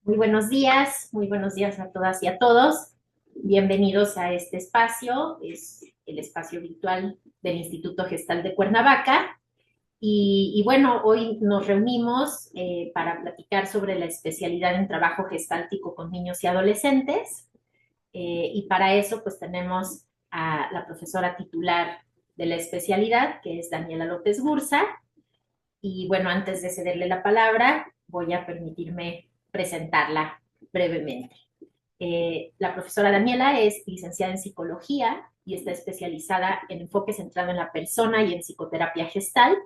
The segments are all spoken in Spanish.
Muy buenos días a todas y a todos. Bienvenidos a este espacio, es el espacio virtual del Instituto Gestal de Cuernavaca. Y bueno, hoy nos reunimos para platicar sobre la especialidad en trabajo gestáltico con niños y adolescentes. Y para eso, pues tenemos a la profesora titular de la especialidad, que es Daniela López Bursa. Y bueno, antes de cederle la palabra, voy a permitirme presentarla brevemente. La profesora Daniela es licenciada en psicología y está especializada en enfoque centrado en la persona y en psicoterapia gestalt.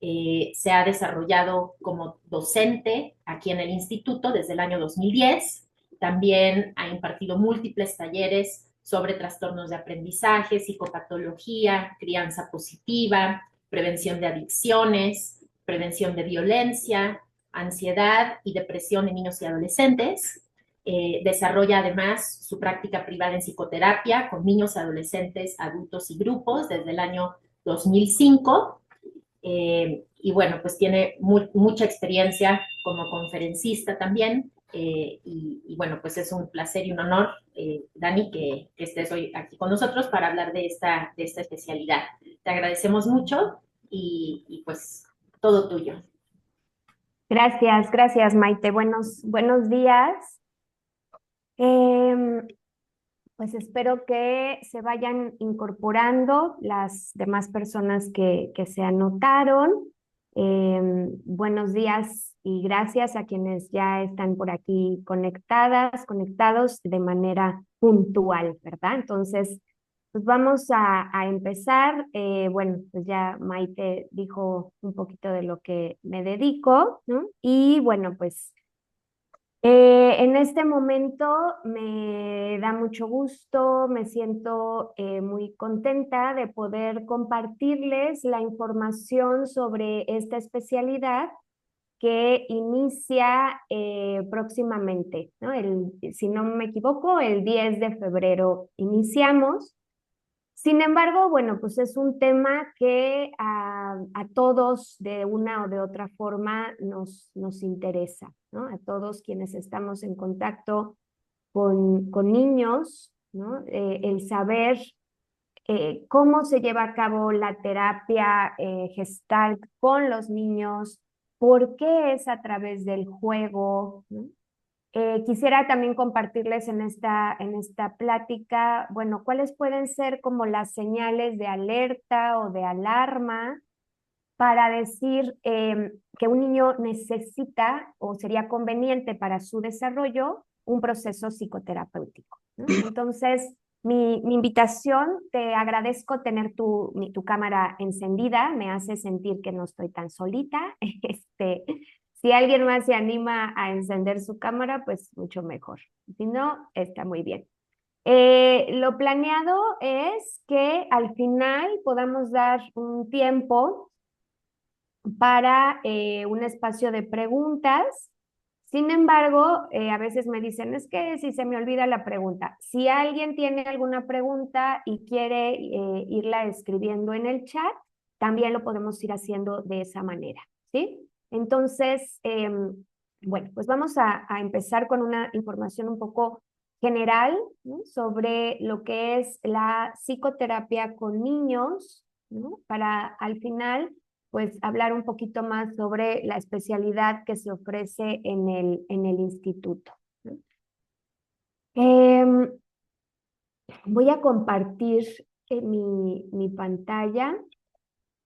Se ha desarrollado como docente aquí en el instituto desde el año 2010. También ha impartido múltiples talleres sobre trastornos de aprendizaje, psicopatología, crianza positiva, prevención de adicciones, prevención de violencia, ansiedad y depresión en niños y adolescentes. Desarrolla además su práctica privada en psicoterapia con niños, adolescentes, adultos y grupos desde el año 2005. Y bueno, pues tiene mucha experiencia como conferencista también. Y bueno, pues es un placer y un honor, Dani, que estés hoy aquí con nosotros para hablar de esta especialidad. Te agradecemos mucho y pues todo tuyo. Gracias, Maite. Buenos días. Em, pues espero que se vayan incorporando las demás personas que se anotaron. Buenos días y gracias a quienes ya están por aquí conectados de manera puntual, ¿verdad? Entonces, pues vamos a empezar. Bueno, pues ya Maite dijo un poquito de lo que me dedico, ¿no? Y bueno, pues en este momento me da mucho gusto, me siento muy contenta de poder compartirles la información sobre esta especialidad que inicia próximamente, ¿no? Si no me equivoco, el 10 de febrero iniciamos. Sin embargo, bueno, pues es un tema que a todos de una o de otra forma nos interesa, ¿no? A todos quienes estamos en contacto con niños, ¿no? El saber cómo se lleva a cabo la terapia Gestalt con los niños, por qué es a través del juego, ¿no? Quisiera también compartirles en esta plática, bueno, cuáles pueden ser como las señales de alerta o de alarma para decir que un niño necesita o sería conveniente para su desarrollo un proceso psicoterapéutico, ¿no? Entonces, mi invitación, te agradezco tener tu cámara encendida, me hace sentir que no estoy tan solita. Si alguien más se anima a encender su cámara, pues mucho mejor. Si no, está muy bien. Lo planeado es que al final podamos dar un tiempo para un espacio de preguntas. Sin embargo, a veces me dicen, es que si se me olvida la pregunta, si alguien tiene alguna pregunta y quiere irla escribiendo en el chat, también lo podemos ir haciendo de esa manera, ¿sí? Entonces, bueno, pues vamos a empezar con una información un poco general, ¿no? Sobre lo que es la psicoterapia con niños, ¿no? Para al final pues hablar un poquito más sobre la especialidad que se ofrece en el instituto, ¿no? Em, Voy a compartir mi pantalla.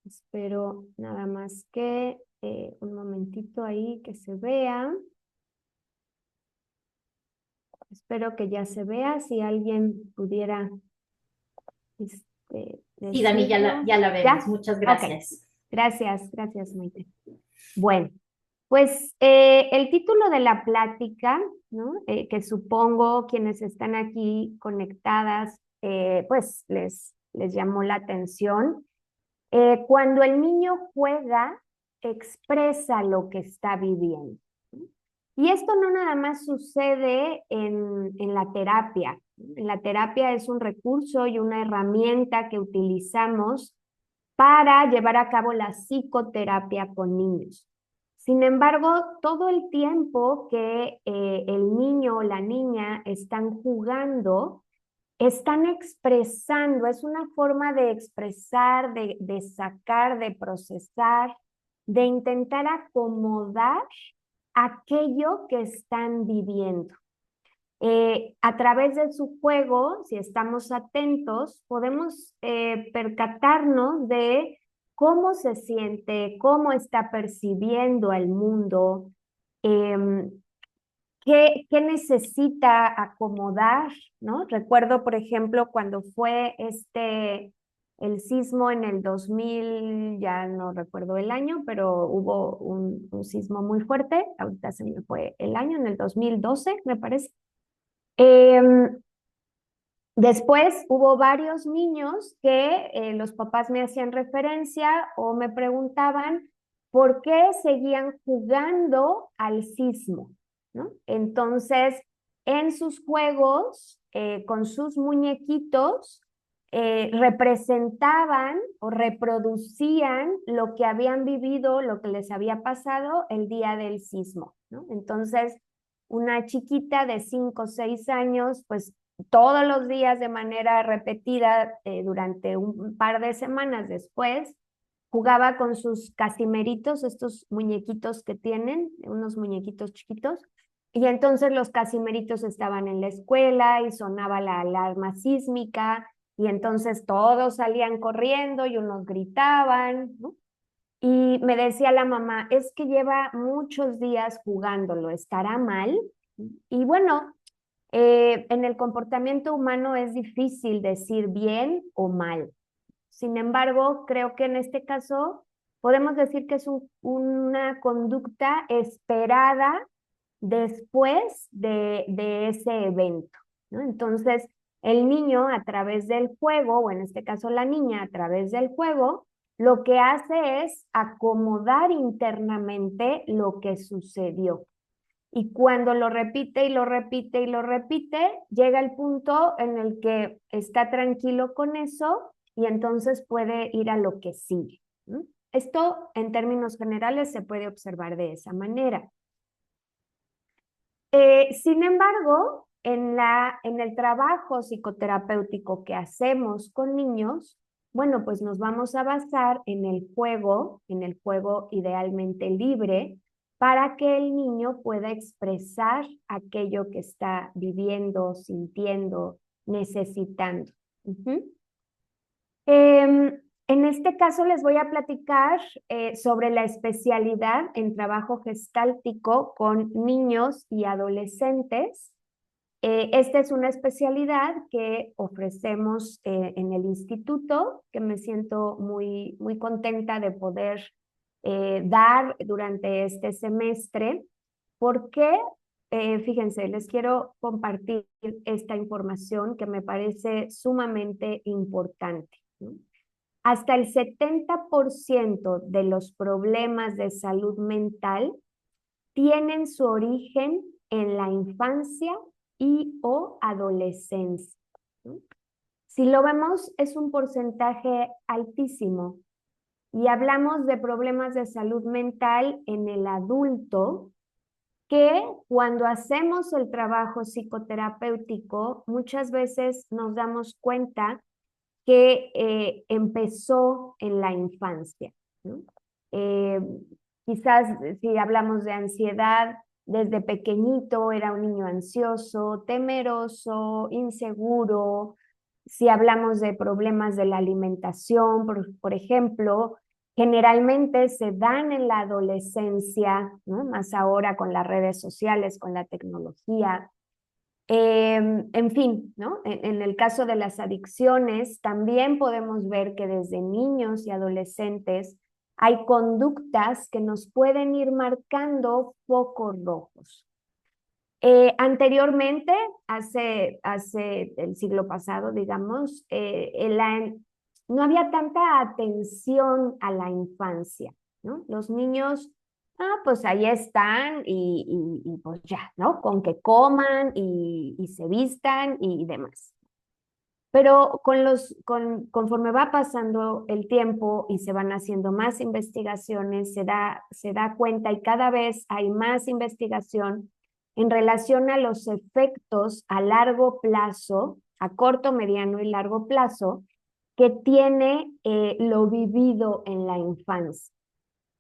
Espero nada más que un momentito ahí que se vea. Espero que ya se vea. Si alguien pudiera Sí, Dani, decirlo. ya la vemos. ¿Ya? Muchas Ok. gracias. Gracias, Maite. Bueno. Pues el título de la plática, ¿no? Que supongo quienes están aquí conectadas, pues les llamó la atención. Cuando el niño juega, expresa lo que está viviendo, ¿no? Y esto no nada más sucede en la terapia, ¿no? En la terapia es un recurso y una herramienta que utilizamos para llevar a cabo la psicoterapia con niños. Sin embargo, todo el tiempo que el niño o la niña están jugando, están expresando, es una forma de expresar, de sacar, de procesar, de intentar acomodar aquello que están viviendo. A través de su juego, si estamos atentos, podemos percatarnos de cómo se siente, cómo está percibiendo al mundo, em, qué necesita acomodar, ¿no? Recuerdo, por ejemplo, cuando fue el sismo en el 2000, ya no recuerdo el año, pero hubo un sismo muy fuerte, ahorita se me fue el año, en el 2012, me parece. Em, Después hubo varios niños que los papás me hacían referencia o me preguntaban por qué seguían jugando al sismo, ¿no? Entonces, en sus juegos, con sus muñequitos, representaban o reproducían lo que habían vivido, lo que les había pasado el día del sismo, ¿no? Entonces, una chiquita de 5 o 6 años, pues todos los días de manera repetida durante un par de semanas después, jugaba con sus casimeritos, estos muñequitos que tienen, unos muñequitos chiquitos, y entonces los casimeritos estaban en la escuela y sonaba la alarma sísmica, y entonces todos salían corriendo y unos gritaban, ¿no? Y me decía la mamá, es que lleva muchos días jugándolo, ¿estará mal? Y bueno, en el comportamiento humano es difícil decir bien o mal. Sin embargo, creo que en este caso podemos decir que es una conducta esperada después de ese evento, ¿no? Entonces, el niño a través del juego, o en este caso la niña a través del juego, lo que hace es acomodar internamente lo que sucedió. Y cuando lo repite y lo repite y lo repite, llega el punto en el que está tranquilo con eso y entonces puede ir a lo que sigue, ¿no? Esto en términos generales se puede observar de esa manera. Sin embargo, en el trabajo psicoterapéutico que hacemos con niños, bueno, pues nos vamos a basar en el juego idealmente libre, para que el niño pueda expresar aquello que está viviendo, sintiendo, necesitando. Ujú. En este caso les voy a platicar sobre la especialidad en trabajo gestáltico con niños y adolescentes. Esta es una especialidad que ofrecemos en el instituto, que me siento muy, muy contenta de poder dar durante este semestre, porque, fíjense, les quiero compartir esta información que me parece sumamente importante, ¿no? Hasta el 70% de los problemas de salud mental tienen su origen en la infancia y o adolescencia, ¿no? Si lo vemos, es un porcentaje altísimo. Y hablamos de problemas de salud mental en el adulto, que cuando hacemos el trabajo psicoterapéutico, muchas veces nos damos cuenta que empezó en la infancia, ¿no? Eh, Quizás si hablamos de ansiedad, desde pequeñito era un niño ansioso, temeroso, inseguro. Si hablamos de problemas de la alimentación, por ejemplo, generalmente se dan en la adolescencia, ¿no? Más ahora con las redes sociales, con la tecnología. En fin, ¿no? En el caso de las adicciones, también podemos ver que desde niños y adolescentes hay conductas que nos pueden ir marcando focos rojos. Anteriormente, hace el siglo pasado, digamos, no había tanta atención a la infancia, ¿no? Los niños, pues ahí están y pues ya, ¿no? Con que coman y se vistan y demás. Pero conforme va pasando el tiempo y se van haciendo más investigaciones, se da cuenta y cada vez hay más investigación en relación a los efectos a largo plazo, a corto, mediano y largo plazo, que tiene lo vivido en la infancia.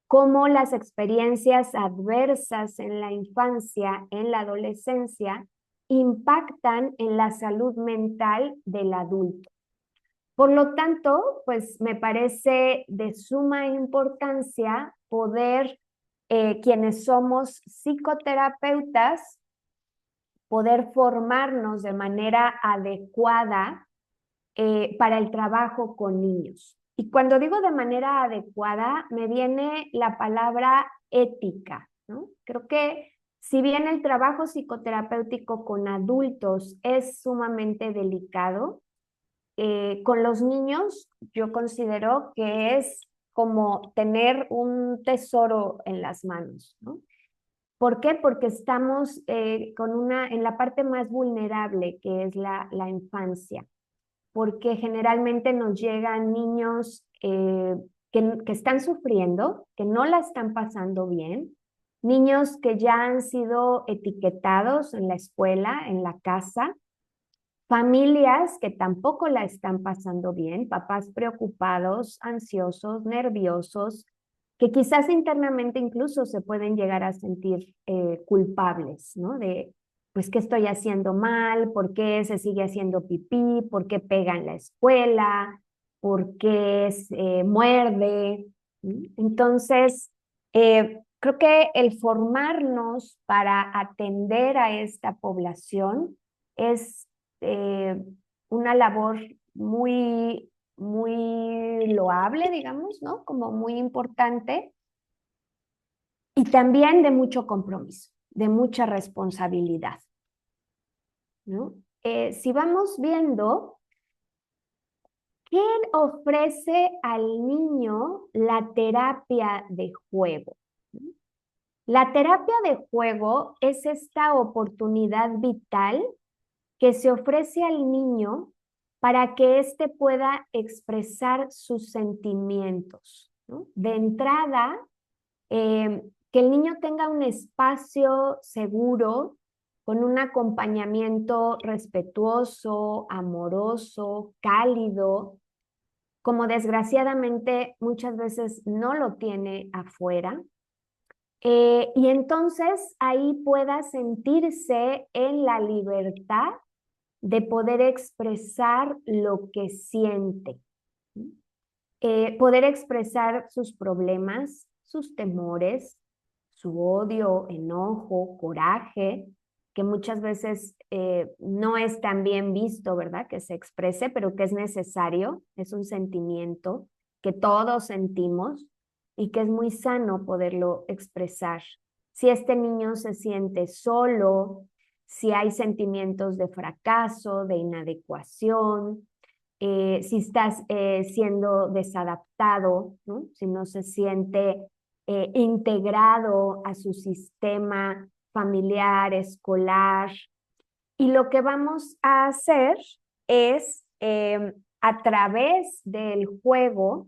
Cómo las experiencias adversas en la infancia, en la adolescencia, impactan en la salud mental del adulto. Por lo tanto, pues me parece de suma importancia poder, quienes somos psicoterapeutas, poder formarnos de manera adecuada para el trabajo con niños. Y cuando digo de manera adecuada, me viene la palabra ética, ¿no? Creo que si bien el trabajo psicoterapéutico con adultos es sumamente delicado, con los niños yo considero que es como tener un tesoro en las manos, ¿no? ¿Por qué? Porque estamos en la parte más vulnerable, que es la infancia, porque generalmente nos llegan niños que están sufriendo, que no la están pasando bien, niños que ya han sido etiquetados en la escuela, en la casa, familias que tampoco la están pasando bien, papás preocupados, ansiosos, nerviosos, que quizás internamente incluso se pueden llegar a sentir culpables, ¿no? De, pues, ¿qué estoy haciendo mal? ¿Por qué se sigue haciendo pipí? ¿Por qué pega en la escuela? ¿Por qué muerde? ¿Mm? Entonces, creo que el formarnos para atender a esta población es eh, una labor muy loable, digamos, ¿no? Como muy importante y también de mucho compromiso, de mucha responsabilidad, ¿no? Si vamos viendo, ¿qué ofrece al niño la terapia de juego? La terapia de juego es esta oportunidad vital que se ofrece al niño para que éste pueda expresar sus sentimientos, ¿no? De entrada, que el niño tenga un espacio seguro, con un acompañamiento respetuoso, amoroso, cálido, como desgraciadamente muchas veces no lo tiene afuera. Y entonces ahí pueda sentirse en la libertad de poder expresar lo que siente, poder expresar sus problemas, sus temores, su odio, enojo, coraje, que muchas veces no es tan bien visto, ¿verdad? Que se exprese, pero que es necesario, es un sentimiento que todos sentimos y que es muy sano poderlo expresar. Si este niño se siente solo, si hay sentimientos de fracaso, de inadecuación, si estás siendo desadaptado, ¿no? Si no se siente integrado a su sistema familiar, escolar. Y lo que vamos a hacer es, a través del juego,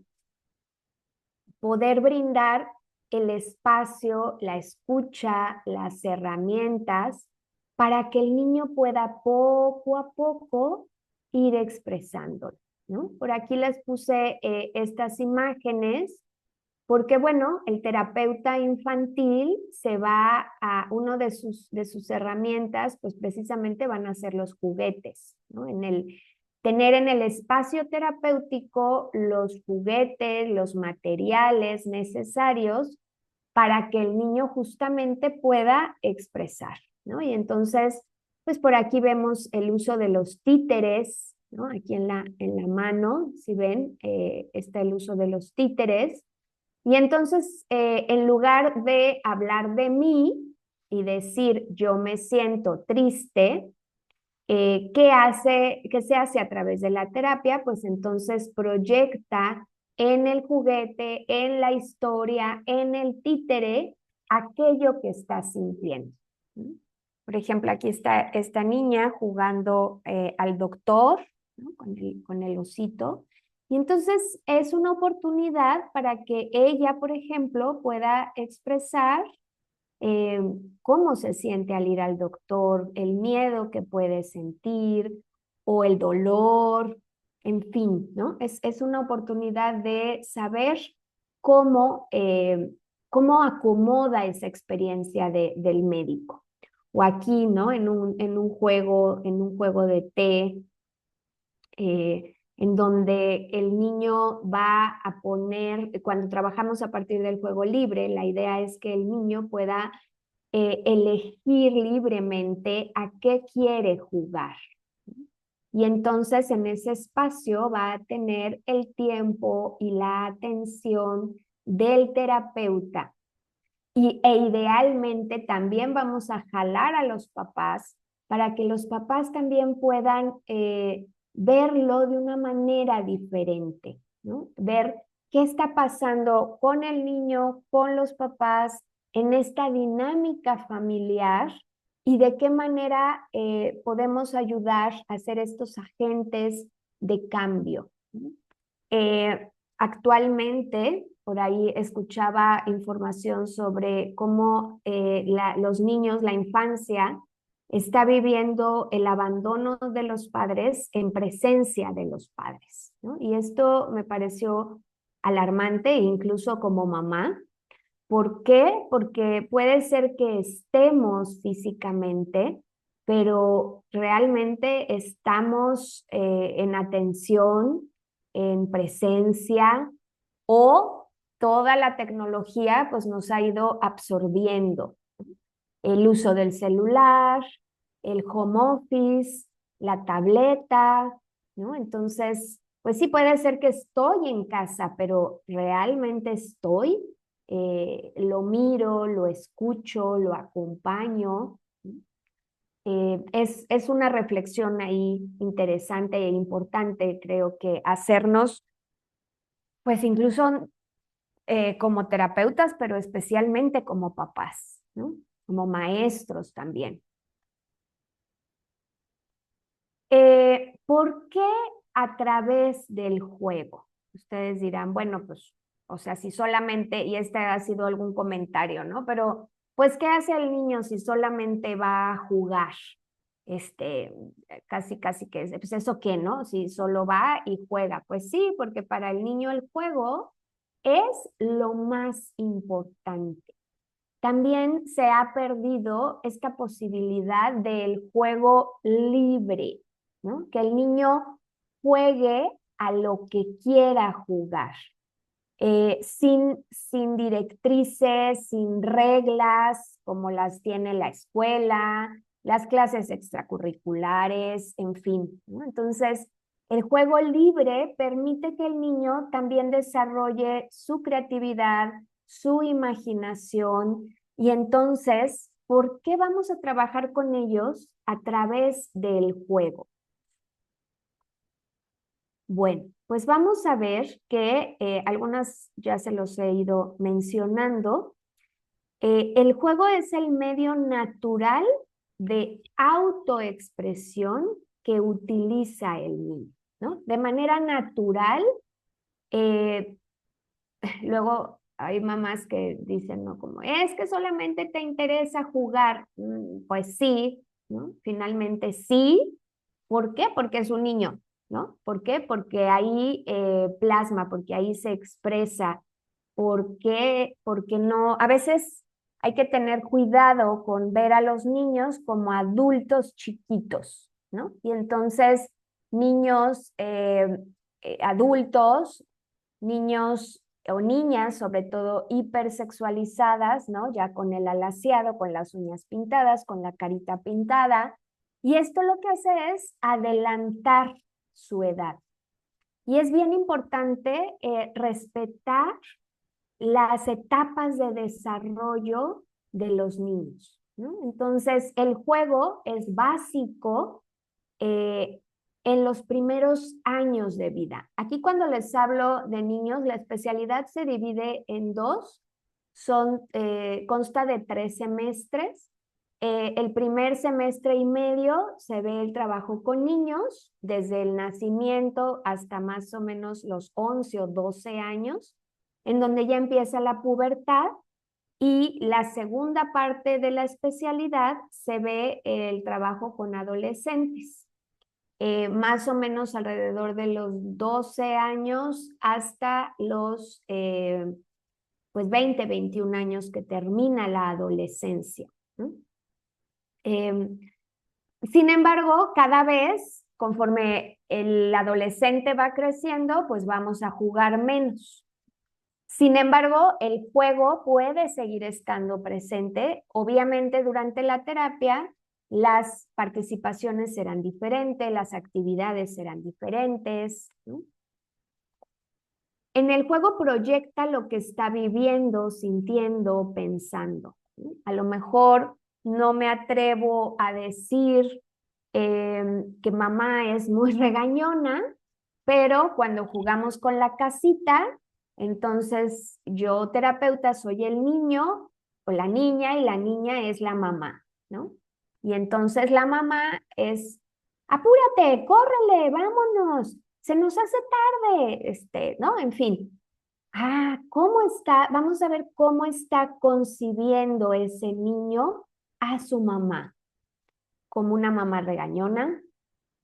poder brindar el espacio, la escucha, las herramientas para que el niño pueda poco a poco ir expresándolo, ¿no? Por aquí les puse estas imágenes porque, bueno, el terapeuta infantil se va a uno de sus herramientas, pues precisamente van a ser los juguetes, ¿no? Tener en el espacio terapéutico los juguetes, los materiales necesarios para que el niño justamente pueda expresar, ¿no? Y entonces, pues por aquí vemos el uso de los títeres, ¿no? Aquí en la mano, si ven, está el uso de los títeres. Y entonces, en lugar de hablar de mí y decir yo me siento triste, ¿qué se hace a través de la terapia? Pues entonces proyecta en el juguete, en la historia, en el títere, aquello que está sintiendo. ¿Mm? Por ejemplo, aquí está esta niña jugando al doctor, ¿no? Con el osito. Y entonces es una oportunidad para que ella, por ejemplo, pueda expresar eh, cómo se siente al ir al doctor, el miedo que puede sentir o el dolor, en fin, ¿no? Es una oportunidad de saber cómo, cómo acomoda esa experiencia del médico. O aquí, ¿no? En un juego de té, en donde el niño va a poner, cuando trabajamos a partir del juego libre, la idea es que el niño pueda elegir libremente a qué quiere jugar. Y entonces en ese espacio va a tener el tiempo y la atención del terapeuta. E idealmente también vamos a jalar a los papás para que los papás también puedan verlo de una manera diferente, ¿no? Ver qué está pasando con el niño, con los papás, en esta dinámica familiar y de qué manera podemos ayudar a ser estos agentes de cambio, ¿no? Actualmente, por ahí escuchaba información sobre cómo los niños, la infancia, está viviendo el abandono de los padres en presencia de los padres, ¿no? Y esto me pareció alarmante, incluso como mamá. ¿Por qué? Porque puede ser que estemos físicamente, pero realmente estamos en atención, en presencia, o toda la tecnología pues nos ha ido absorbiendo. El uso del celular, el home office, la tableta, ¿no? Entonces, pues sí puede ser que estoy en casa, pero realmente estoy, lo miro, lo escucho, lo acompaño. Es una reflexión ahí interesante e importante, creo que hacernos, pues incluso como terapeutas, pero especialmente como papás, ¿no? Como maestros también. ¿Por qué a través del juego? Ustedes dirán, bueno, pues, o sea, si solamente, y este ha sido algún comentario, ¿no? Pero, pues, ¿qué hace el niño si solamente va a jugar? Este, casi que, pues, ¿eso qué, no? Si solo va y juega. Pues sí, porque para el niño el juego es lo más importante. También se ha perdido esta posibilidad del juego libre, ¿no? Que el niño juegue a lo que quiera jugar, sin directrices, sin reglas como las tiene la escuela, las clases extracurriculares, en fin, ¿no? Entonces, el juego libre permite que el niño también desarrolle su creatividad, su imaginación, y entonces, ¿por qué vamos a trabajar con ellos a través del juego? Bueno, pues vamos a ver que algunas ya se los he ido mencionando. El juego es el medio natural de autoexpresión que utiliza el niño, ¿no? De manera natural, eh, luego hay mamás que dicen, no, como, es que solamente te interesa jugar. Pues sí, ¿no? Finalmente sí. ¿Por qué? Porque es un niño, ¿no? ¿Por qué? Porque ahí plasma, porque ahí se expresa. ¿Por qué? Porque no, a veces hay que tener cuidado con ver a los niños como adultos chiquitos, ¿no? Y entonces, niños, adultos, niños o niñas, sobre todo hipersexualizadas, ¿no? Ya con el alaciado, con las uñas pintadas, con la carita pintada. Y esto lo que hace es adelantar su edad. Y es bien importante respetar las etapas de desarrollo de los niños, ¿no? Entonces, el juego es básico eh, en los primeros años de vida. Aquí cuando les hablo de niños, la especialidad se divide en dos. Consta de 3 semestres. el primer semestre y medio se ve el trabajo con niños, desde el nacimiento hasta más o menos los 11 o 12 años, en donde ya empieza la pubertad. Y la segunda parte de la especialidad se ve el trabajo con adolescentes, más o menos alrededor de los 12 años hasta los pues 20, 21 años que termina la adolescencia, ¿no? Sin embargo, cada vez, conforme el adolescente va creciendo, pues vamos a jugar menos. Sin embargo, el juego puede seguir estando presente. Obviamente, durante la terapia, las participaciones serán diferentes, las actividades serán diferentes, ¿no? En el juego proyecta lo que está viviendo, sintiendo, pensando, ¿no? A lo mejor no me atrevo a decir que mamá es muy regañona, pero cuando jugamos con la casita, entonces yo, terapeuta, soy el niño o la niña y la niña es la mamá, ¿no? Y entonces la mamá es, apúrate, córrele, vámonos, se nos hace tarde, ¿no? En fin. ¿Cómo está? Vamos a ver cómo está concibiendo ese niño a su mamá, como una mamá regañona,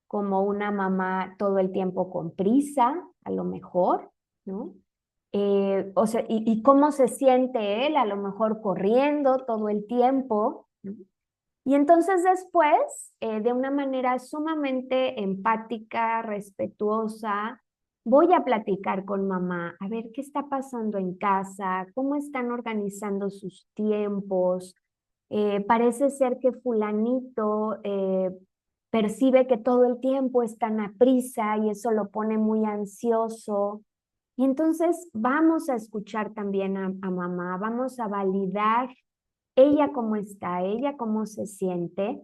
como una mamá todo el tiempo con prisa, a lo mejor, ¿no? O sea, y cómo se siente él, a lo mejor corriendo todo el tiempo, ¿no? Y entonces después, de una manera sumamente empática, respetuosa, voy a platicar con mamá, a ver qué está pasando en casa, cómo están organizando sus tiempos. Parece ser que fulanito percibe que todo el tiempo están a prisa y eso lo pone muy ansioso. Y entonces vamos a escuchar también a mamá, vamos a validar ella cómo está, ella cómo se siente,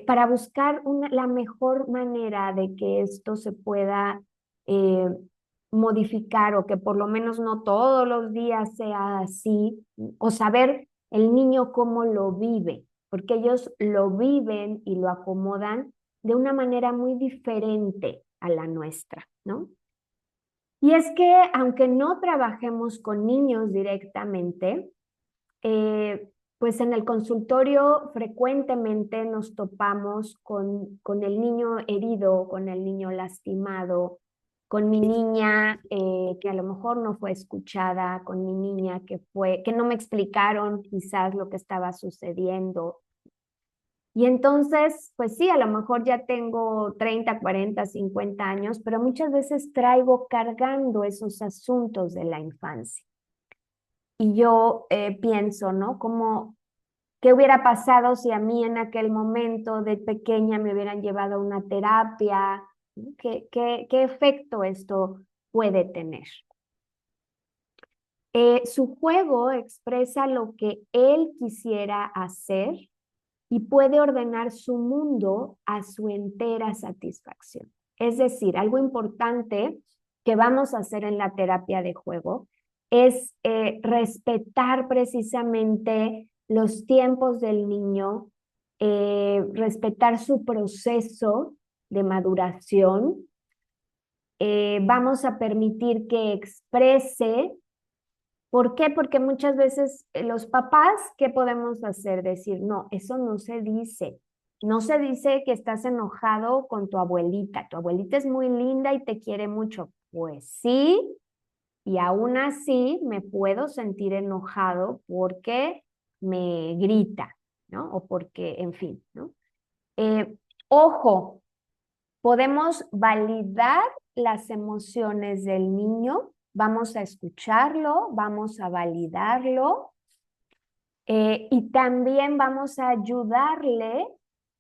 para buscar la mejor manera de que esto se pueda eh, modificar o que por lo menos no todos los días sea así, o saber el niño cómo lo vive, porque ellos lo viven y lo acomodan de una manera muy diferente a la nuestra, ¿no? Y es que aunque no trabajemos con niños directamente, pues en el consultorio frecuentemente nos topamos con el niño herido, con el niño lastimado, con mi niña que a lo mejor no fue escuchada, con mi niña que no me explicaron quizás lo que estaba sucediendo. Y entonces, pues sí, a lo mejor ya tengo 30, 40, 50 años, pero muchas veces traigo cargando esos asuntos de la infancia. Y yo pienso, ¿no? Como, ¿qué hubiera pasado si a mí en aquel momento de pequeña me hubieran llevado a una terapia? ¿No? ¿Qué efecto esto puede tener? Su juego expresa lo que él quisiera hacer y puede ordenar su mundo a su entera satisfacción. Es decir, algo importante que vamos a hacer en la terapia de juego es respetar precisamente los tiempos del niño, respetar su proceso de maduración. Vamos a permitir que exprese. ¿Por qué? Porque muchas veces los papás, ¿qué podemos hacer? Decir, no, eso no se dice. No se dice que estás enojado con tu abuelita. Tu abuelita es muy linda y te quiere mucho. Pues sí, y aún así me puedo sentir enojado porque me grita, ¿no? O porque, en fin, ¿no? Eh, Ojo, podemos validar las emociones del niño, vamos a escucharlo, vamos a validarlo, y también vamos a ayudarle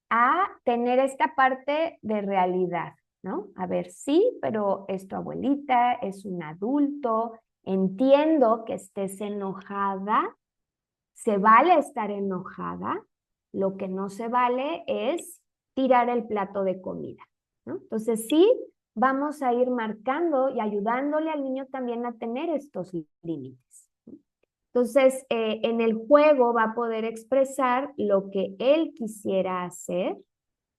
a tener esta parte de realidad, ¿no? A ver, sí, pero es tu abuelita, es un adulto, entiendo que estés enojada, se vale estar enojada, lo que no se vale es tirar el plato de comida, ¿no? Entonces sí, vamos a ir marcando y ayudándole al niño también a tener estos límites. Entonces, en el juego va a poder expresar lo que él quisiera hacer,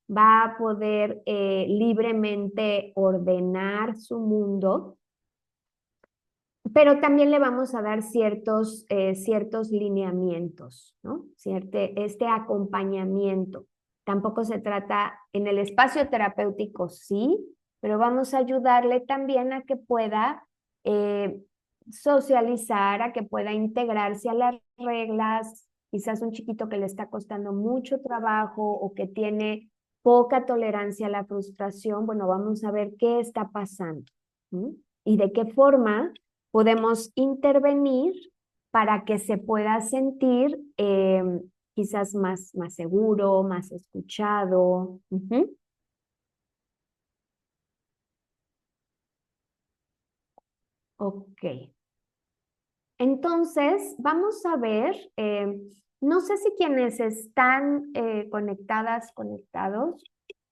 va a poder libremente ordenar su mundo, pero también le vamos a dar ciertos lineamientos, ¿no? Este acompañamiento. Tampoco se trata, en el espacio terapéutico sí, pero vamos a ayudarle también a que pueda eh, socializar, a que pueda integrarse a las reglas, quizás un chiquito que le está costando mucho trabajo o que tiene poca tolerancia a la frustración, bueno, vamos a ver qué está pasando, ¿m? Y de qué forma podemos intervenir para que se pueda sentir quizás más seguro, más escuchado. Ujú. Ok. Entonces, vamos a ver, no sé si quienes están conectadas, conectados,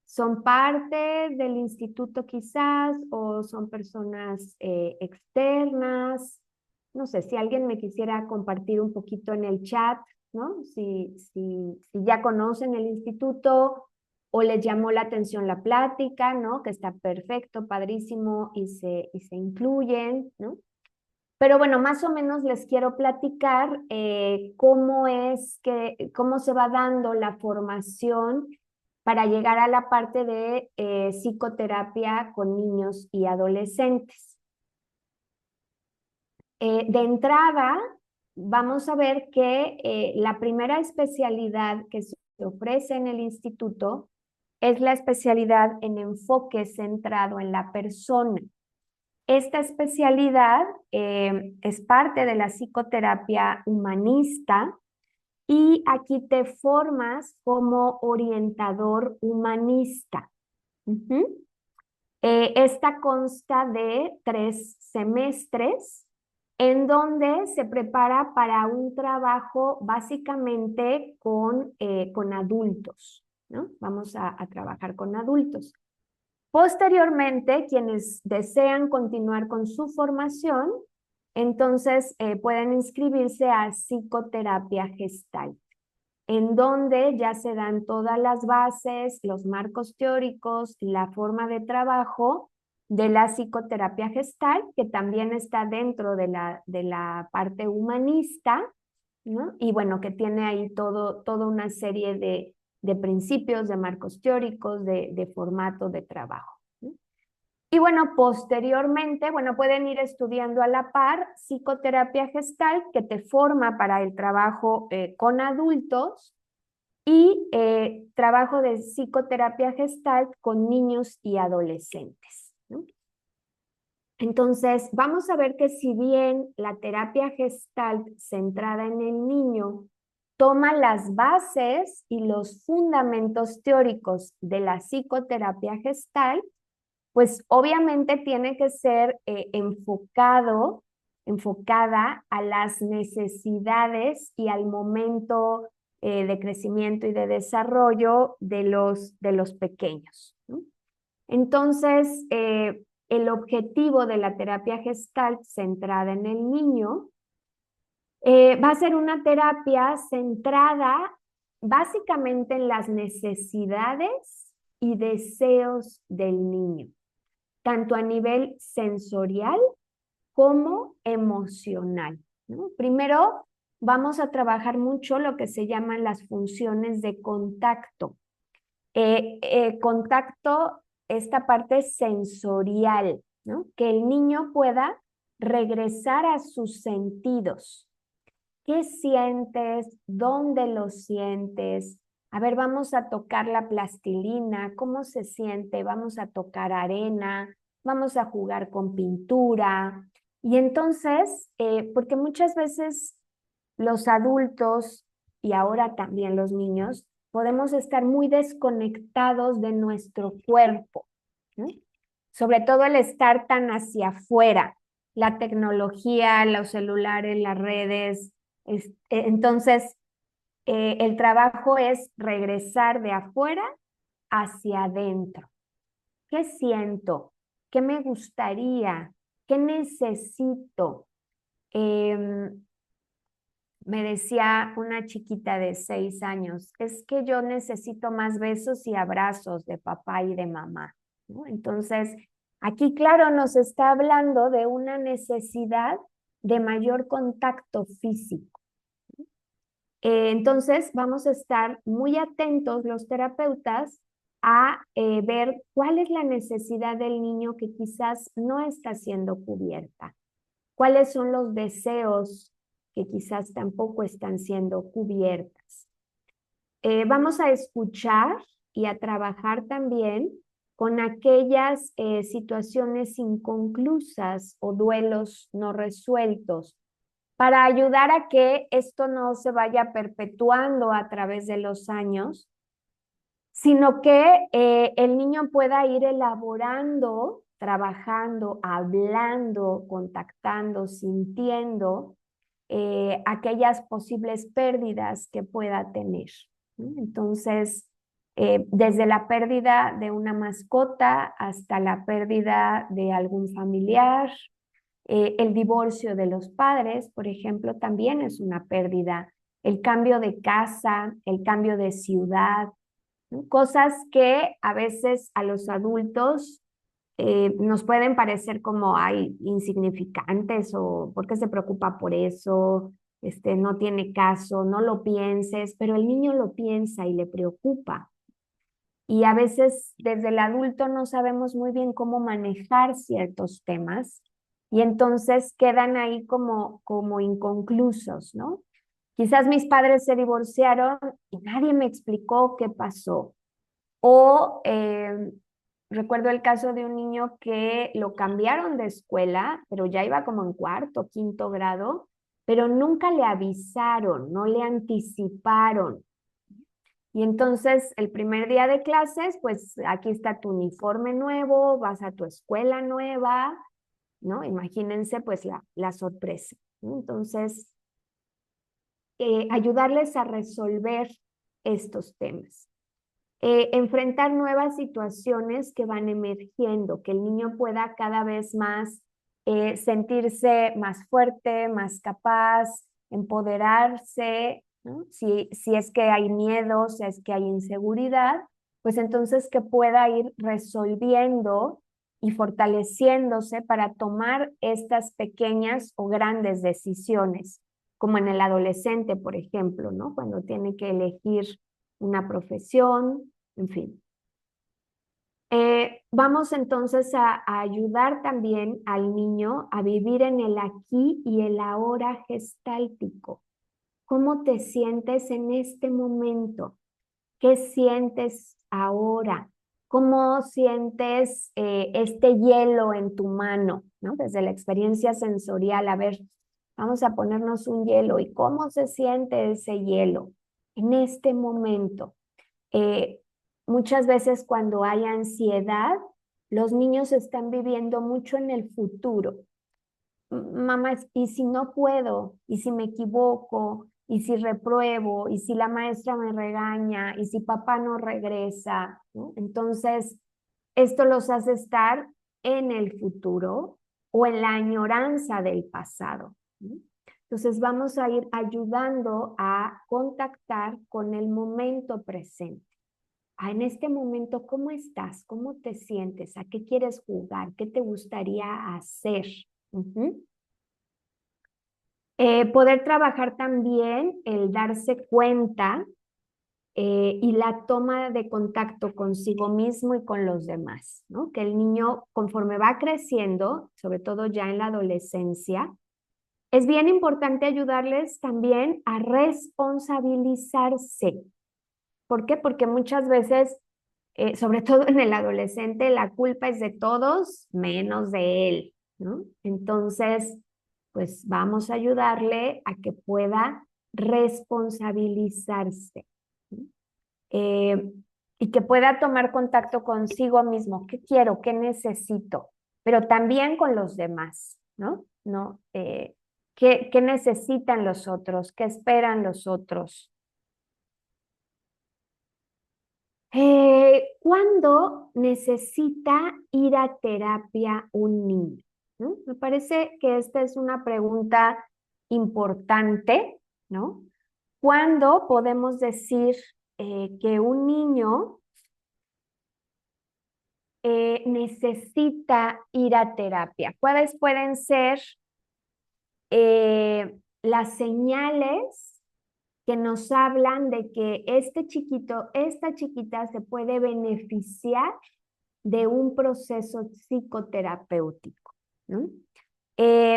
son parte del instituto quizás o son personas externas. No sé, si alguien me quisiera compartir un poquito en el chat, ¿no? Si ya conocen el instituto o les llamó la atención la plática, ¿no? Que está perfecto, padrísimo y se incluyen, ¿no? Pero bueno, más o menos les quiero platicar cómo se va dando la formación para llegar a la parte de psicoterapia con niños y adolescentes. De entrada, vamos a ver que la primera especialidad que se ofrece en el instituto es la especialidad en enfoque centrado en la persona. Esta especialidad es parte de la psicoterapia humanista y aquí te formas como orientador humanista. Ujú. Esta consta de 3 semestres en donde se prepara para un trabajo básicamente con adultos, ¿no? Vamos a trabajar con adultos. Posteriormente, quienes desean continuar con su formación, entonces pueden inscribirse a psicoterapia gestal, en donde ya se dan todas las bases, los marcos teóricos, la forma de trabajo de la psicoterapia gestal, que también está dentro de la parte humanista, ¿no? Y bueno, que tiene ahí toda una serie de principios, de marcos teóricos, de formato de trabajo, ¿no? Y bueno, posteriormente, bueno, pueden ir estudiando a la par psicoterapia gestal, que te forma para el trabajo con adultos, y trabajo de psicoterapia gestalt con niños y adolescentes, ¿no? Entonces, vamos a ver que si bien la terapia gestalt centrada en el niño toma las bases y los fundamentos teóricos de la psicoterapia gestalt, pues obviamente tiene que ser enfocada a las necesidades y al momento de crecimiento y de desarrollo de los pequeños, ¿no? Entonces, el objetivo de la terapia Gestalt centrada en el niño va a ser una terapia centrada básicamente en las necesidades y deseos del niño, tanto a nivel sensorial como emocional, ¿no? Primero, vamos a trabajar mucho lo que se llaman las funciones de contacto. Contacto, esta parte sensorial, ¿no? Que el niño pueda regresar a sus sentidos. ¿Qué sientes? ¿Dónde lo sientes? A ver, vamos a tocar la plastilina, ¿cómo se siente? Vamos a tocar arena, vamos a jugar con pintura. Y entonces, porque muchas veces los adultos y ahora también los niños podemos estar muy desconectados de nuestro cuerpo, ¿no? Sobre todo el estar tan hacia afuera, la tecnología, los celulares, las redes. Entonces, el trabajo es regresar de afuera hacia adentro. ¿Qué siento? ¿Qué me gustaría? ¿Qué necesito? me decía una chiquita de 6 años, es que yo necesito más besos y abrazos de papá y de mamá, ¿no? Entonces, aquí, claro, nos está hablando de una necesidad de mayor contacto físico. Entonces, vamos a estar muy atentos los terapeutas a ver cuál es la necesidad del niño que quizás no está siendo cubierta, cuáles son los deseos que quizás tampoco están siendo cubiertas. Vamos a escuchar y a trabajar también con aquellas situaciones inconclusas o duelos no resueltos, para ayudar a que esto no se vaya perpetuando a través de los años, sino que el niño pueda ir elaborando, trabajando, hablando, contactando, sintiendo aquellas posibles pérdidas que pueda tener, ¿no? Entonces, desde la pérdida de una mascota hasta la pérdida de algún familiar, el divorcio de los padres, por ejemplo, también es una pérdida. El cambio de casa, el cambio de ciudad, ¿no? Cosas que a veces a los adultos nos pueden parecer como ay, insignificantes o por qué se preocupa por eso, no tiene caso, no lo pienses, pero el niño lo piensa y le preocupa. Y a veces desde el adulto no sabemos muy bien cómo manejar ciertos temas y entonces quedan ahí como inconclusos, ¿no? Quizás mis padres se divorciaron y nadie me explicó qué pasó. O recuerdo el caso de un niño que lo cambiaron de escuela, pero ya iba como en cuarto, quinto grado, pero nunca le avisaron, no le anticiparon. Y entonces el primer día de clases, pues aquí está tu uniforme nuevo, vas a tu escuela nueva, ¿no? Imagínense pues la sorpresa, ¿no? Entonces, ayudarles a resolver estos temas. Enfrentar nuevas situaciones que van emergiendo, que el niño pueda cada vez más sentirse más fuerte, más capaz, empoderarse, ¿no? Si es que hay miedo, si es que hay inseguridad, pues entonces que pueda ir resolviendo y fortaleciéndose para tomar estas pequeñas o grandes decisiones, como en el adolescente, por ejemplo, ¿no? Cuando tiene que elegir una profesión, en fin. Vamos entonces a ayudar también al niño a vivir en el aquí y el ahora gestáltico. ¿Cómo te sientes en este momento? ¿Qué sientes ahora? ¿Cómo sientes este hielo en tu mano, ¿no? Desde la experiencia sensorial, a ver, vamos a ponernos un hielo y cómo se siente ese hielo en este momento. Eh, Muchas veces cuando hay ansiedad, los niños están viviendo mucho en el futuro. Mamá, ¿y si no puedo? ¿Y si me equivoco? ¿Y si repruebo? ¿Y si la maestra me regaña? ¿Y si papá no regresa? ¿No? Entonces, esto los hace estar en el futuro o en la añoranza del pasado, ¿no? Entonces, vamos a ir ayudando a contactar con el momento presente. En este momento, ¿cómo estás? ¿Cómo te sientes? ¿A qué quieres jugar? ¿Qué te gustaría hacer? Poder trabajar también el darse cuenta y la toma de contacto consigo mismo y con los demás, ¿no? Que el niño, conforme va creciendo, sobre todo ya en la adolescencia, es bien importante ayudarles también a responsabilizarse. ¿Por qué? Porque muchas veces, sobre todo en el adolescente, la culpa es de todos menos de él, ¿no? Entonces, pues vamos a ayudarle a que pueda responsabilizarse, ¿no? Eh, y que pueda tomar contacto consigo mismo. ¿Qué quiero? ¿Qué necesito? Pero también con los demás, ¿no? ¿No? ¿Qué necesitan los otros? ¿Qué esperan los otros? ¿Cuándo necesita ir a terapia un niño? ¿No? Me parece que esta es una pregunta importante ¿no? ¿Cuándo podemos decir que un niño necesita ir a terapia? ¿Cuáles pueden ser las señales que nos hablan de que este chiquito, esta chiquita se puede beneficiar de un proceso psicoterapéutico, ¿no?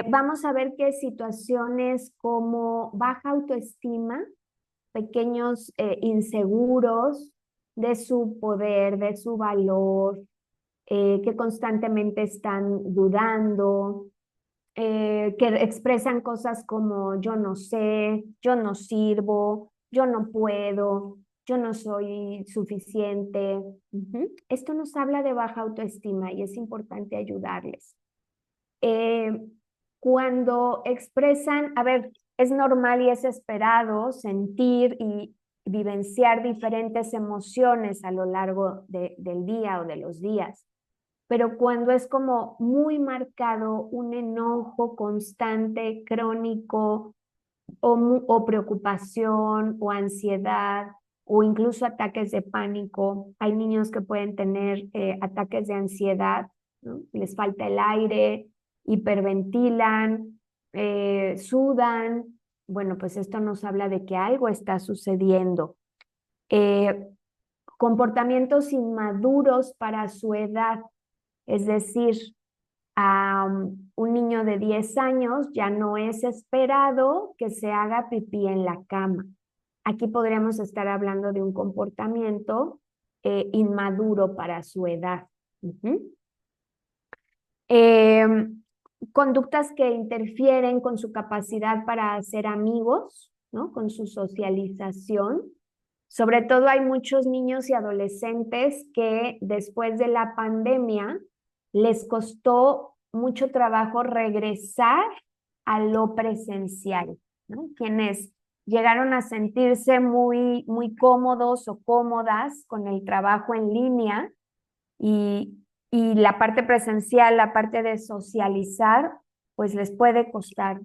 Vamos a ver que situaciones como baja autoestima, pequeños inseguros de su poder, de su valor, que constantemente están dudando, que expresan cosas como yo no sé, yo no sirvo, yo no puedo, yo no soy suficiente. Esto nos habla de baja autoestima y es importante ayudarles. Eh, Cuando expresan, a ver, es normal y es esperado sentir y vivenciar diferentes emociones a lo largo del día o de los días, pero cuando es como muy marcado un enojo constante, crónico, o preocupación, o ansiedad, o incluso ataques de pánico. Hay niños que pueden tener ataques de ansiedad, ¿no? Les falta el aire, hiperventilan, sudan. Bueno, pues esto nos habla de que algo está sucediendo. Eh, Comportamientos inmaduros para su edad, es decir, a un niño de 10 años ya no es esperado que se haga pipí en la cama. Aquí podríamos estar hablando de un comportamiento inmaduro para su edad. Eh, Conductas que interfieren con su capacidad para hacer amigos, ¿no? Con su socialización. Sobre todo hay muchos niños y adolescentes que después de la pandemia les costó mucho trabajo regresar a lo presencial, ¿no? Quienes llegaron a sentirse muy cómodos o cómodas con el trabajo en línea y, y la parte presencial, la parte de socializar, pues les puede costar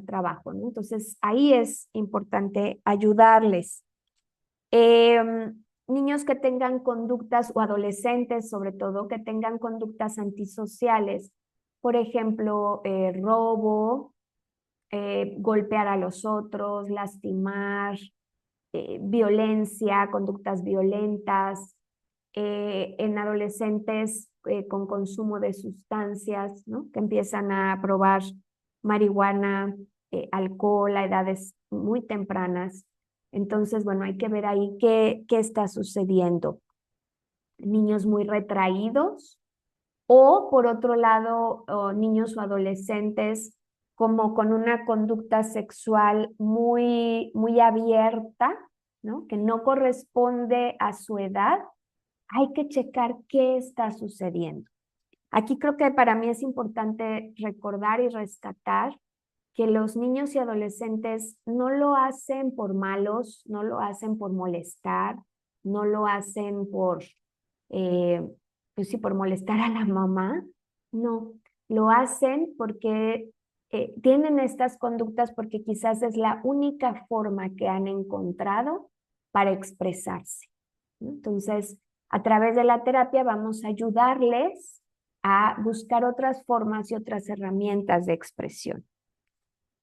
trabajo, ¿no? Entonces ahí es importante ayudarles. Niños que tengan conductas, o adolescentes sobre todo, que tengan conductas antisociales, por ejemplo, robo, golpear a los otros, lastimar, violencia, conductas violentas, en adolescentes con consumo de sustancias, ¿no? Que empiezan a probar marihuana, alcohol a edades muy tempranas. Entonces, bueno, hay que ver ahí qué está sucediendo. Niños muy retraídos o, por otro lado, niños o adolescentes como con una conducta sexual muy abierta, ¿no? Que no corresponde a su edad. Hay que checar qué está sucediendo. Aquí creo que para mí es importante recordar y rescatar que los niños y adolescentes no lo hacen por malos, no lo hacen por molestar, no lo hacen eh, pues sí, por molestar a la mamá, no, lo hacen porque tienen estas conductas porque quizás es la única forma que han encontrado para expresarse, ¿no? Entonces, a través de la terapia vamos a ayudarles a buscar otras formas y otras herramientas de expresión.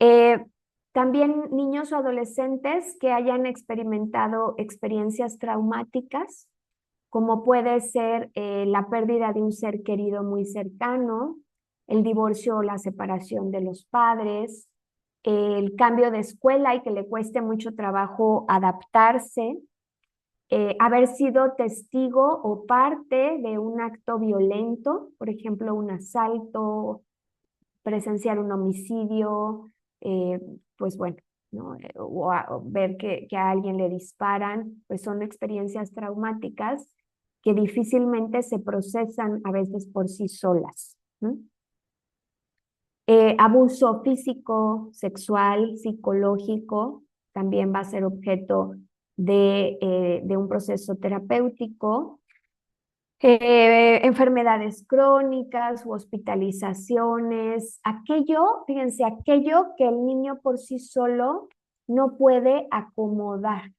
Eh, También niños o adolescentes que hayan experimentado experiencias traumáticas, como puede ser la pérdida de un ser querido muy cercano, el divorcio o la separación de los padres, el cambio de escuela y que le cueste mucho trabajo adaptarse, haber sido testigo o parte de un acto violento, por ejemplo, un asalto, presenciar un homicidio, eh, pues bueno, ¿no? O ver que a alguien le disparan, pues son experiencias traumáticas que difícilmente se procesan a veces por sí solas, ¿no? Abuso físico, sexual, psicológico, también va a ser objeto de un proceso terapéutico. Enfermedades crónicas u hospitalizaciones, aquello, fíjense, aquello que el niño por sí solo no puede acomodar.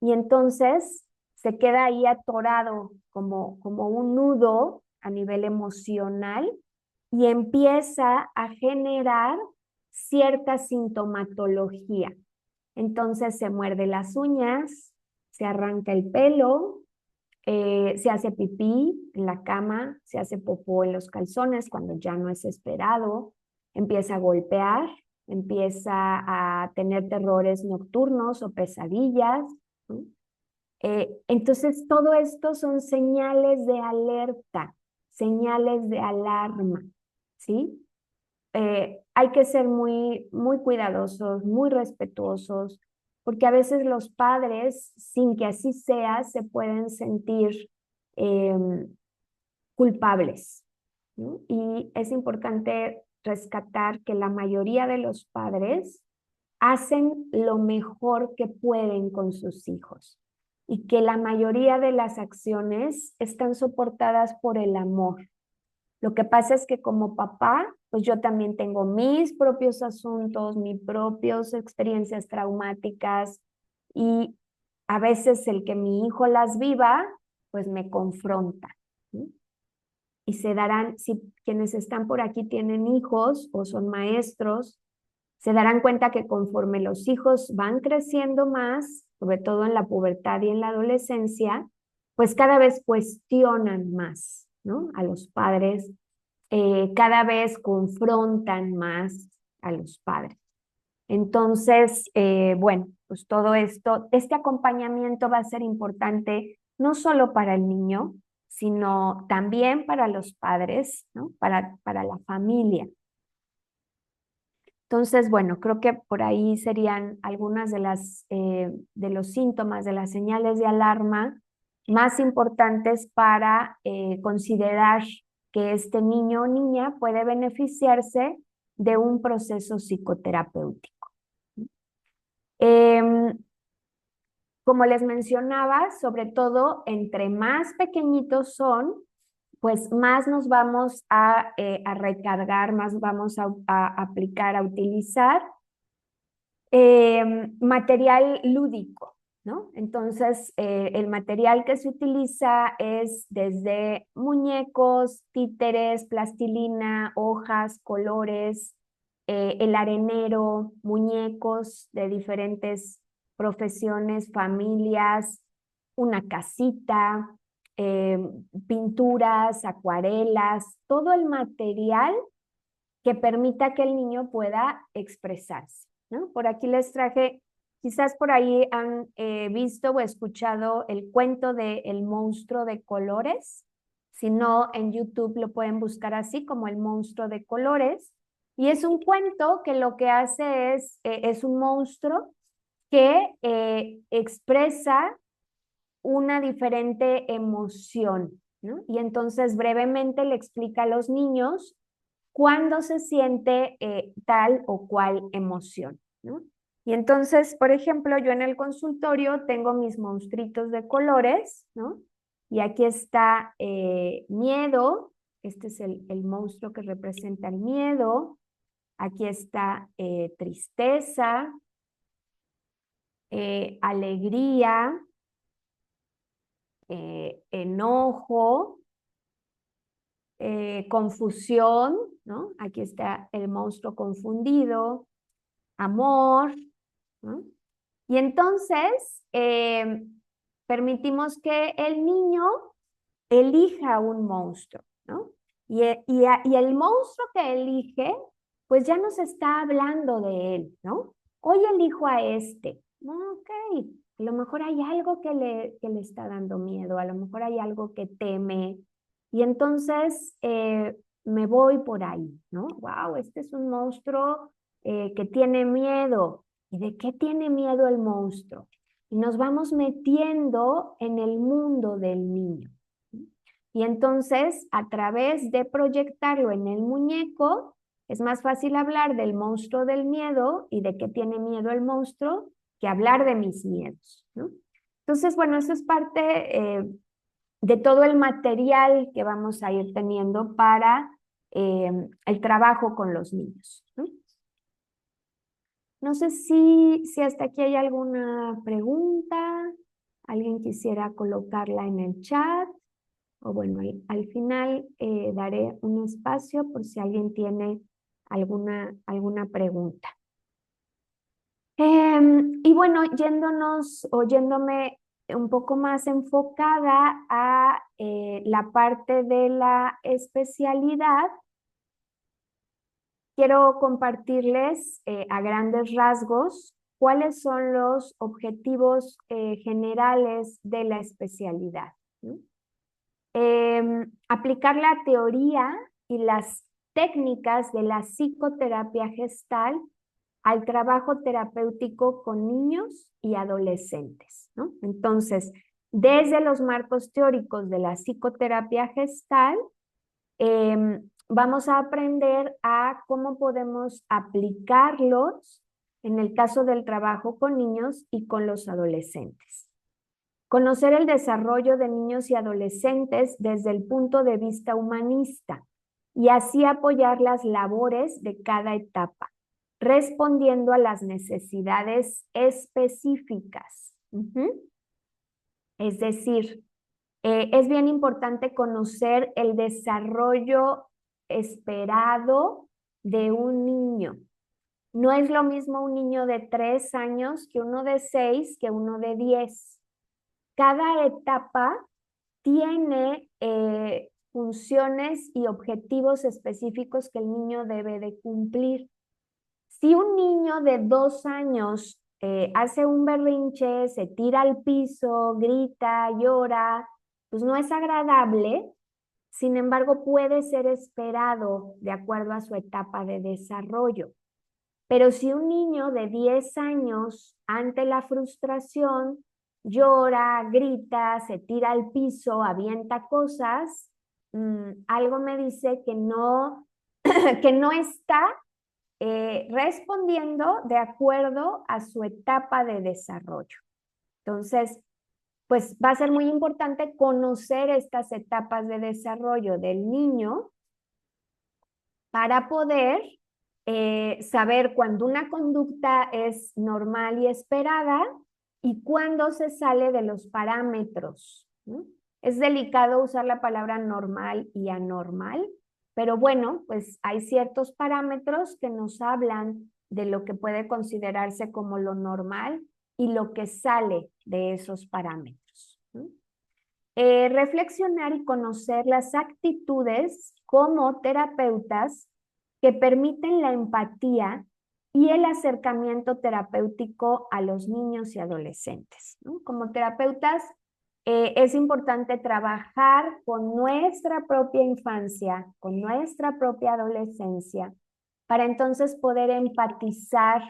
Y entonces se queda ahí atorado como un nudo a nivel emocional y empieza a generar cierta sintomatología. Entonces se muerde las uñas, se arranca el pelo, se hace pipí en la cama, se hace popó en los calzones cuando ya no es esperado, empieza a golpear, empieza a tener terrores nocturnos o pesadillas, ¿no? Entonces, todo esto son señales de alerta, señales de alarma, ¿sí? Hay que ser muy cuidadosos, muy respetuosos, porque a veces los padres, sin que así sea, se pueden sentir culpables, ¿no? Y es importante rescatar que la mayoría de los padres hacen lo mejor que pueden con sus hijos y que la mayoría de las acciones están soportadas por el amor. Lo que pasa es que como papá, pues yo también tengo mis propios asuntos, mis propias experiencias traumáticas y a veces el que mi hijo las viva, pues me confronta, ¿sí? Y se darán, si quienes están por aquí tienen hijos o son maestros, se darán cuenta que conforme los hijos van creciendo más, sobre todo en la pubertad y en la adolescencia, pues cada vez cuestionan más, ¿no? A los padres, cada vez confrontan más a los padres. Entonces, bueno, pues todo esto, este acompañamiento va a ser importante no solo para el niño, sino también para los padres, ¿no? Para la familia. Entonces, bueno, creo que por ahí serían algunas de los síntomas, de las señales de alarma más importantes para considerar que este niño o niña puede beneficiarse de un proceso psicoterapéutico. Em, Como les mencionaba, sobre todo entre más pequeñitos son, pues más nos vamos a recargar, más vamos a aplicar, a utilizar material lúdico, ¿no? Entonces, el material que se utiliza es desde muñecos, títeres, plastilina, hojas, colores, el arenero, muñecos de diferentes profesiones, familias, una casita, eh, pinturas, acuarelas, todo el material que permita que el niño pueda expresarse, ¿no? Por aquí les traje, quizás por ahí han visto o escuchado el cuento de El monstruo de colores. Si no, en YouTube lo pueden buscar así como El monstruo de colores. Y es un cuento que lo que hace es un monstruo que expresa una diferente emoción, ¿no? Y entonces brevemente le explica a los niños cuándo se siente tal o cual emoción, ¿no? Y entonces, por ejemplo, yo en el consultorio tengo mis monstruitos de colores, ¿no? Y aquí está miedo, este es el monstruo que representa el miedo, aquí está tristeza, alegría, enojo, confusión, ¿no? Aquí está el monstruo confundido, amor, ¿no? Y entonces permitimos que el niño elija un monstruo, ¿no? Y el monstruo que elige, pues ya nos está hablando de él, ¿no? Hoy elijo a este. Ok, a lo mejor hay algo que le está dando miedo, a lo mejor hay algo que teme. Y entonces me voy por ahí, ¿no? Wow, este es un monstruo que tiene miedo. ¿Y de qué tiene miedo el monstruo? Y nos vamos metiendo en el mundo del niño. Y entonces, a través de proyectarlo en el muñeco, es más fácil hablar del monstruo del miedo y de qué tiene miedo el monstruo que hablar de mis miedos, ¿no? Entonces, bueno, eso es parte de todo el material que vamos a ir teniendo para el trabajo con los niños, ¿no? No sé si hasta aquí hay alguna pregunta, alguien quisiera colocarla en el chat, o bueno, al final daré un espacio por si alguien tiene alguna pregunta. Y bueno, yéndome un poco más enfocada a la parte de la especialidad, quiero compartirles a grandes rasgos cuáles son los objetivos generales de la especialidad, ¿no? Aplicar la teoría y las técnicas de la psicoterapia gestal al trabajo terapéutico con niños y adolescentes, ¿no? Entonces, desde los marcos teóricos de la psicoterapia gestal, vamos a aprender a cómo podemos aplicarlos en el caso del trabajo con niños y con los adolescentes. Conocer el desarrollo de niños y adolescentes desde el punto de vista humanista y así apoyar las labores de cada etapa, respondiendo a las necesidades específicas. Es decir, es bien importante conocer el desarrollo esperado de un niño. No es lo mismo un niño de 3 años que uno de 6, que uno de 10. Cada etapa tiene funciones y objetivos específicos que el niño debe de cumplir. Si un niño de 2 años hace un berrinche, se tira al piso, grita, llora, pues no es agradable. Sin embargo, puede ser esperado de acuerdo a su etapa de desarrollo. Pero si un niño de 10 años, ante la frustración, llora, grita, se tira al piso, avienta cosas, algo me dice que no, que no está respondiendo de acuerdo a su etapa de desarrollo. Entonces, pues va a ser muy importante conocer estas etapas de desarrollo del niño para poder saber cuándo una conducta es normal y esperada y cuándo se sale de los parámetros, ¿no? Es delicado usar la palabra normal y anormal, pero bueno, pues hay ciertos parámetros que nos hablan de lo que puede considerarse como lo normal y lo que sale de esos parámetros, ¿no? Reflexionar y conocer las actitudes como terapeutas que permiten la empatía y el acercamiento terapéutico a los niños y adolescentes, ¿no? Como terapeutas, es importante trabajar con nuestra propia infancia, con nuestra propia adolescencia, para entonces poder empatizar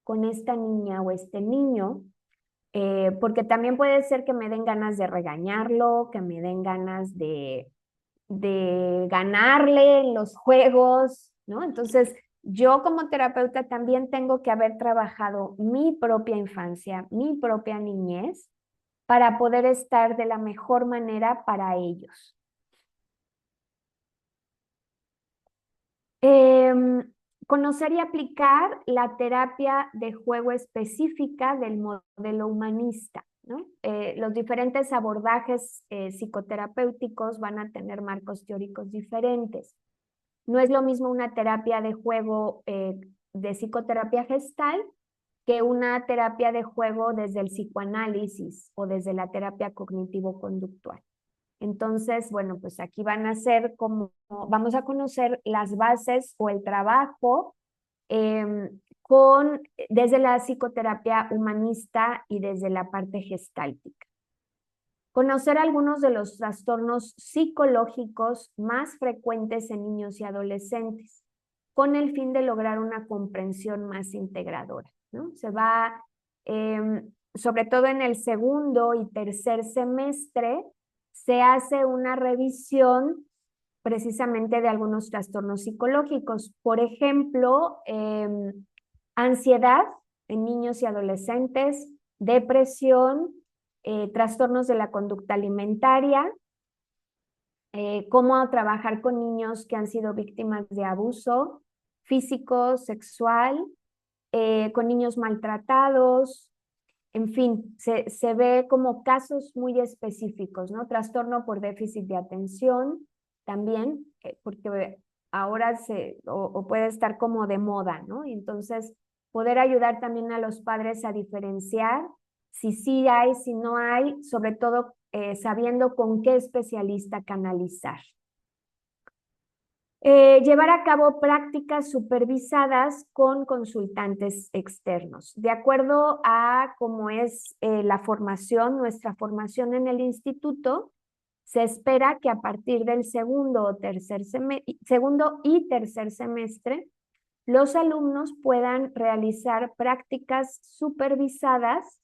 con esta niña o este niño, porque también puede ser que me den ganas de regañarlo, que me den ganas de ganarle en los juegos, ¿no? Entonces, yo como terapeuta también tengo que haber trabajado mi propia infancia, mi propia niñez, para poder estar de la mejor manera para ellos. Conocer y aplicar la terapia de juego específica del modelo humanista, ¿no? Los diferentes abordajes psicoterapéuticos van a tener marcos teóricos diferentes. No es lo mismo una terapia de juego de psicoterapia gestal que una terapia de juego desde el psicoanálisis o desde la terapia cognitivo-conductual. Entonces, bueno, pues aquí van a ser como, vamos a conocer las bases o el trabajo desde la psicoterapia humanista y desde la parte gestáltica. Conocer algunos de los trastornos psicológicos más frecuentes en niños y adolescentes, con el fin de lograr una comprensión más integradora, ¿no? Se va, sobre todo en el segundo y tercer semestre, se hace una revisión precisamente de algunos trastornos psicológicos. Por ejemplo, ansiedad en niños y adolescentes, depresión, trastornos de la conducta alimentaria, cómo trabajar con niños que han sido víctimas de abuso físico, sexual, con niños maltratados, en fin, se ve como casos muy específicos, ¿no? Trastorno por déficit de atención también, porque ahora o puede estar como de moda, ¿no? Y entonces, poder ayudar también a los padres a diferenciar si sí hay, si no hay, sobre todo sabiendo con qué especialista canalizar. Llevar a cabo prácticas supervisadas con consultantes externos. De acuerdo a cómo es la formación, nuestra formación en el instituto, se espera que a partir del segundo y tercer semestre, los alumnos puedan realizar prácticas supervisadas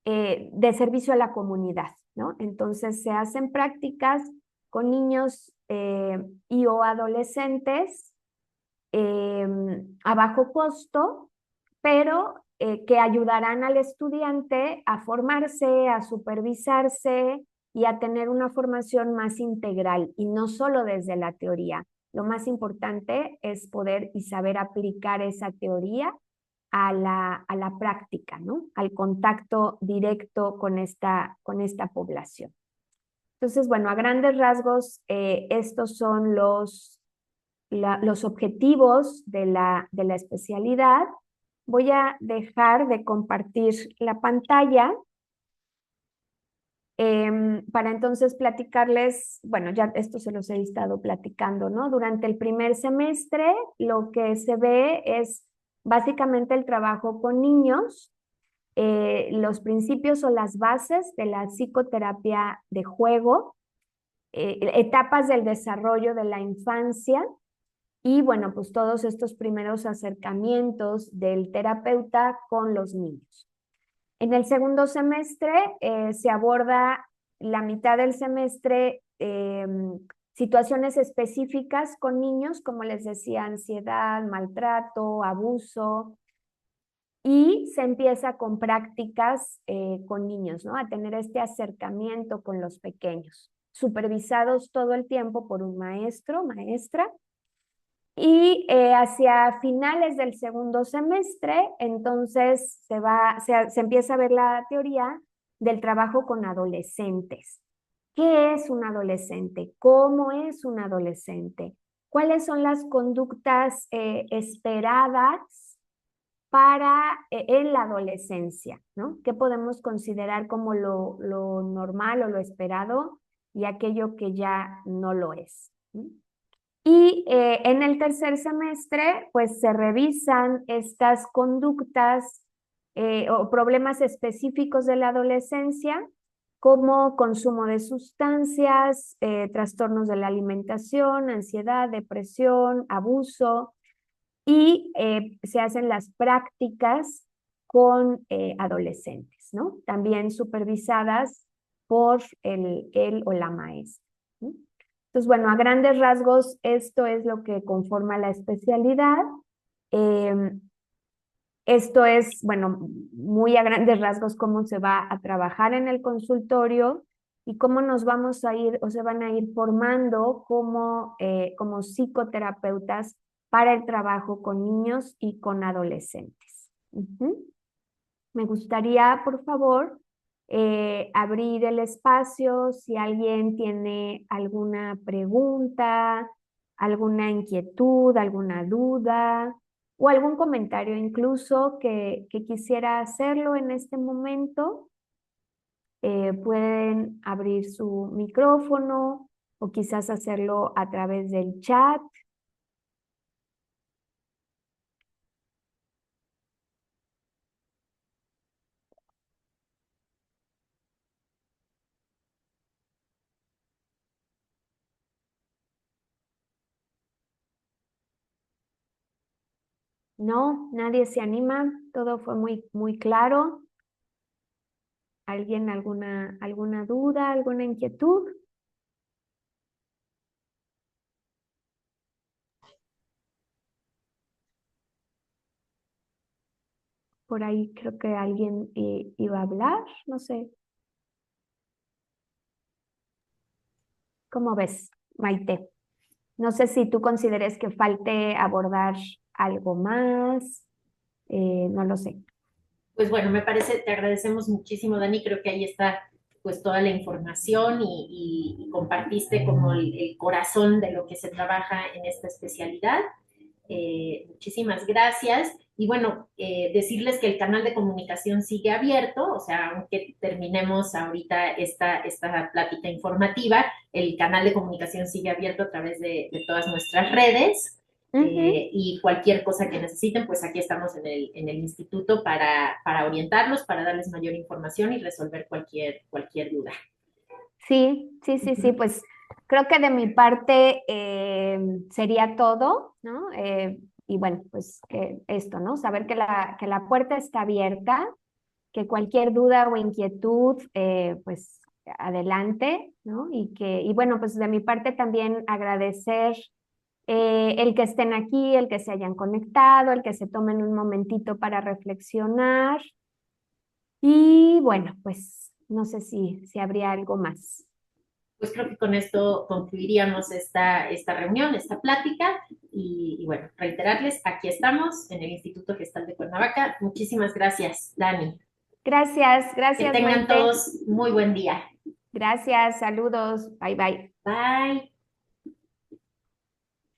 de servicio a la comunidad, ¿no? Entonces se hacen prácticas con niños y o adolescentes a bajo costo, pero que ayudarán al estudiante a formarse, a supervisarse y a tener una formación más integral y no solo desde la teoría. Lo más importante es poder y saber aplicar esa teoría a la práctica, ¿no? Al contacto directo con esta población. Entonces, bueno, a grandes rasgos, estos son los objetivos de la especialidad. Voy a dejar de compartir la pantalla para entonces platicarles, bueno, ya esto se los he estado platicando, ¿no? Durante el primer semestre lo que se ve es básicamente el trabajo con niños, los principios o las bases de la psicoterapia de juego, etapas del desarrollo de la infancia y bueno, pues todos estos primeros acercamientos del terapeuta con los niños. En el segundo semestre se aborda la mitad del semestre situaciones específicas con niños, como les decía, ansiedad, maltrato, abuso, y se empieza con prácticas con niños, ¿no? A tener este acercamiento con los pequeños, supervisados todo el tiempo por un maestro, maestra. Y hacia finales del segundo semestre, entonces se empieza a ver la teoría del trabajo con adolescentes. ¿Qué es un adolescente? ¿Cómo es un adolescente? ¿Cuáles son las conductas esperadas en la adolescencia, ¿no? ¿Qué podemos considerar como lo normal o lo esperado y aquello que ya no lo es? ¿Sí? Y en el tercer semestre, pues se revisan estas conductas o problemas específicos de la adolescencia, como consumo de sustancias, trastornos de la alimentación, ansiedad, depresión, abuso, y se hacen las prácticas con adolescentes, ¿no? También supervisadas por él o la maestra, ¿no? Entonces, bueno, a grandes rasgos, esto es lo que conforma la especialidad. Esto es, bueno, muy a grandes rasgos cómo se va a trabajar en el consultorio y cómo nos vamos a ir o se van a ir formando como psicoterapeutas para el trabajo con niños y con adolescentes. Me gustaría, por favor, abrir el espacio si alguien tiene alguna pregunta, alguna inquietud, alguna duda o algún comentario incluso que quisiera hacerlo en este momento. Pueden abrir su micrófono o quizás hacerlo a través del chat. No, nadie se anima, todo fue muy claro. ¿Alguien alguna duda, alguna inquietud? Por ahí creo que alguien iba a hablar, no sé. ¿Cómo ves, Maite? No sé si tú consideres que falte abordar algo más, no lo sé. Pues bueno, me parece, te agradecemos muchísimo, Dani. Creo que ahí está pues toda la información y compartiste como el corazón de lo que se trabaja en esta especialidad. Muchísimas gracias. Y bueno, decirles que el canal de comunicación sigue abierto, o sea, aunque terminemos ahorita esta plática informativa, el canal de comunicación sigue abierto a través de todas nuestras redes. Ujú. Y cualquier cosa que necesiten, pues aquí estamos en el instituto para orientarlos, para darles mayor información y resolver cualquier duda. Sí, sí, Uh sí, sí, -huh. pues creo que de mi parte sería todo, ¿no? Y bueno, pues esto, ¿no? Saber que la puerta está abierta, que cualquier duda o inquietud, pues adelante, ¿no? Y bueno, pues de mi parte también agradecer el que estén aquí, el que se hayan conectado, el que se tomen un momentito para reflexionar. Y bueno, pues no sé si habría algo más. Pues creo que con esto concluiríamos esta reunión, esta plática. Y bueno, reiterarles, aquí estamos en el Instituto Gestal de Cuernavaca. Muchísimas gracias, Dani. Gracias, Que gracias, tengan Maite. todos muy buen día. Gracias, saludos, bye bye. Bye.